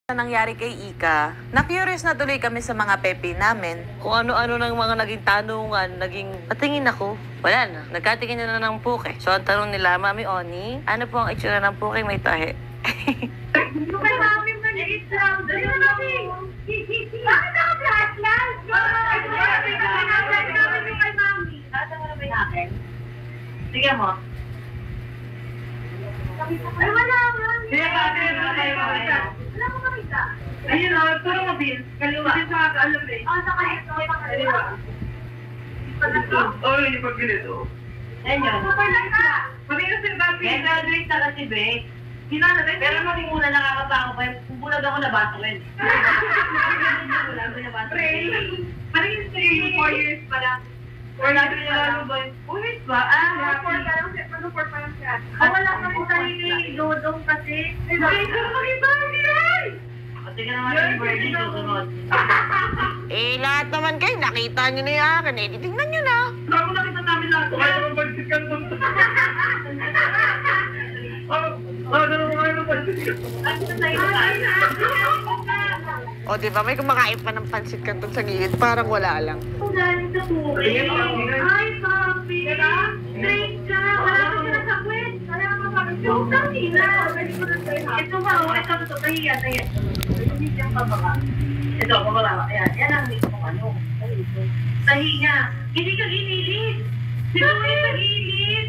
Sa nangyari kay Ika, na-curious na tuloy kami sa mga pepe namin. Kung ano-ano ng mga naging tanungan, patingin ako. Wala na, nagkatingin na ng puke. So, ang tanong nila, Mami Oni, ano po ang itsura ng puke may tahe? Kay Mami, maliit lang. Dali mo Mami. Bakit naka-flashlight? Kay Mami. Nasa mo na ba yung akin? Sige mo. Ay, wala. Sige, Mami. Wala mo makita. Ayun o, puro mo, Bill. Kaliwa. Hindi sa alam eh. Sa kaliwa. Oo, yung pag-ganito. Ayun yun. Mami kasi Bambi. Graduate na kasi, Be. Pero nung una nakakatawa ko, bulag ako na batuin. Pray. Parang yung 4 years pa lang. 4 years pa lang. 4 years ba? 4 pa lang siya. Ano 4 pa lang siya? Wala kami sarili dodong kasi. Ay, pero mag-ibagi ay! Kasi ka naman yung birthday susunod. Lahat naman kayo, nakita nyo na yung akin. Tingnan nyo na. Saan mo nakita namin lahat? Kaya naman bagsit ka doon. Ganun mo ngayon ang pansit ka. Ano sa'yo na? O, diba, may kumakain pa ng pansit kanton sa gilid. Parang wala lang. Ang galing sa buhay. Ay, papi! Thank ka! Wala ka sila sa kwet. Wala ka pa. Yung tangina. Ito ba? Ito. Tahiya. Hindi siyang pababa. Ito, pababa. Ayan. Yan ang dito kong ano. Tahiya. Hindi ka gililid. Di ba kayo sa gilid?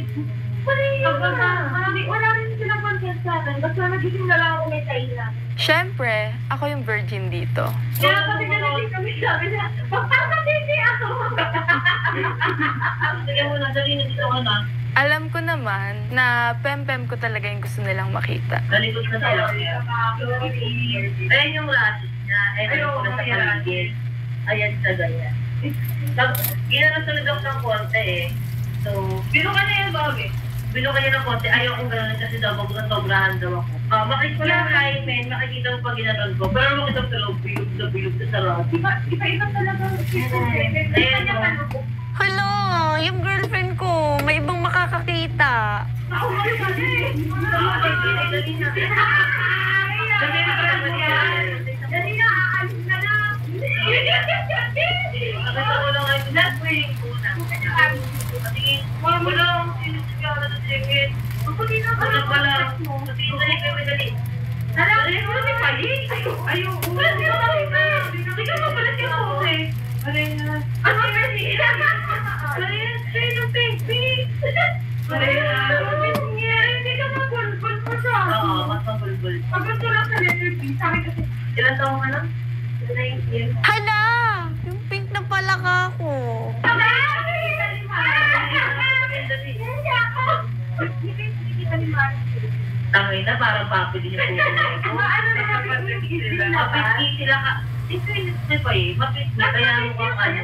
Wala rin silang consent sa akin. Basta nagiging na lang ako may tahiya. Siyempre, ako yung virgin dito. Kaya kasi nalagay kami sabi na, magpapatindi ako! Sige mo na, dali na dito ka na. Alam ko naman na pem-pem ko talaga yung gusto nilang makita. Nalikod na sila. Ayan yung rasis niya. Ayan yung sa paligid. Ayan sa ganyan. Ginano talaga ako ng konti eh. So, bilo ka na yan, Bobby. Bilo ka niya ng konti. Ayaw kong gano'n kasi daw, sobrahan daw ako. Makikita ko lang kahit men, makikita ko pag ginanon ko. Pero makita ko sa loob, bilog sa sarap. Iba-iba talaga. Ayan o. Hello, yung girlfriend ko, may ibang makakakita. Ako nga kasi. Dali na. Dali na, aalis na lang. Nakita ko lang ay last week ko na. Patingin, mo lang, sinisip ka na sa jacket. Pagpagin na ba lang? Patingin, dali kayo, dali. Dali mo si Pali? Ayaw. Dali mo nakita. Hindi ka mapalit yung puti. Dali na. Ano ba siya? Dali na, siya yung pink. Dali na. Hindi ka mabulbul pa siya. Oo, mas mabulbul. Pag gusto lang sa letter B, sa akin kasi. Ilan taong ka lang? 19. Hala! Yung pink na pala ka ako. Tangay na, parang papi din yung puso ko. Ano na mapit sila ka. Ito pa eh, mapit na. Kaya mukhang ano.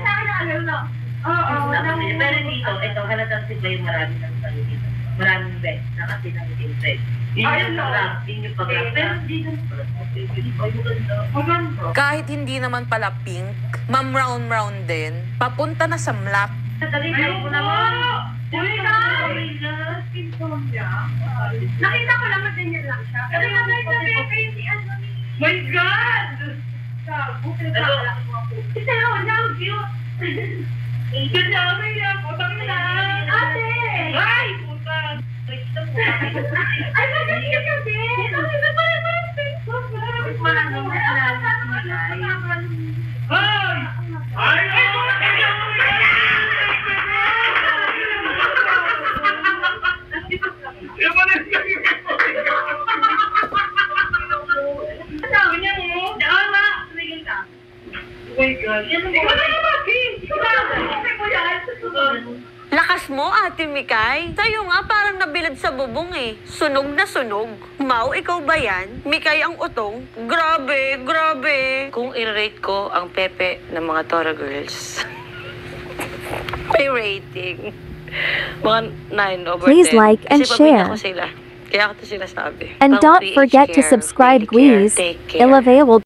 Oo. Pero dito, ito, halatang sila yung marami ng tayo dito. Maraming best na kasi nangitin best. Yun yung pag-rap. Pero hindi naman pala. Maganda. Kahit hindi naman pala pink, mam-round-round din, papunta na sa mlak. Dali ko naman. Uy na! Nakita ko lang ganyan lang siya. Kasi nga guys, sabi ko yung si ano ni... My God! Bukil ka lang mga po. Isa yun, now cute! Ganda ako yan, putang na! Ate! Ay! Puta! Ay, magaling ka din! Ay, parang Facebook! Wala naman alam. Ay! Ay! Lakas mo, Ate Mikay. Sa'yo nga parang nabilad sa bubong eh. Sunog na sunog. Mau, ikaw ba yan? Mikay ang utong? Grabe. Kung i-rate ko ang pepe ng mga Tora Girls, may rating. Mga 9 over 10. Please like and Kasi share. Ako sila. Kaya ako ito sila sabi. And don't forget to subscribe, please. Take care. Available.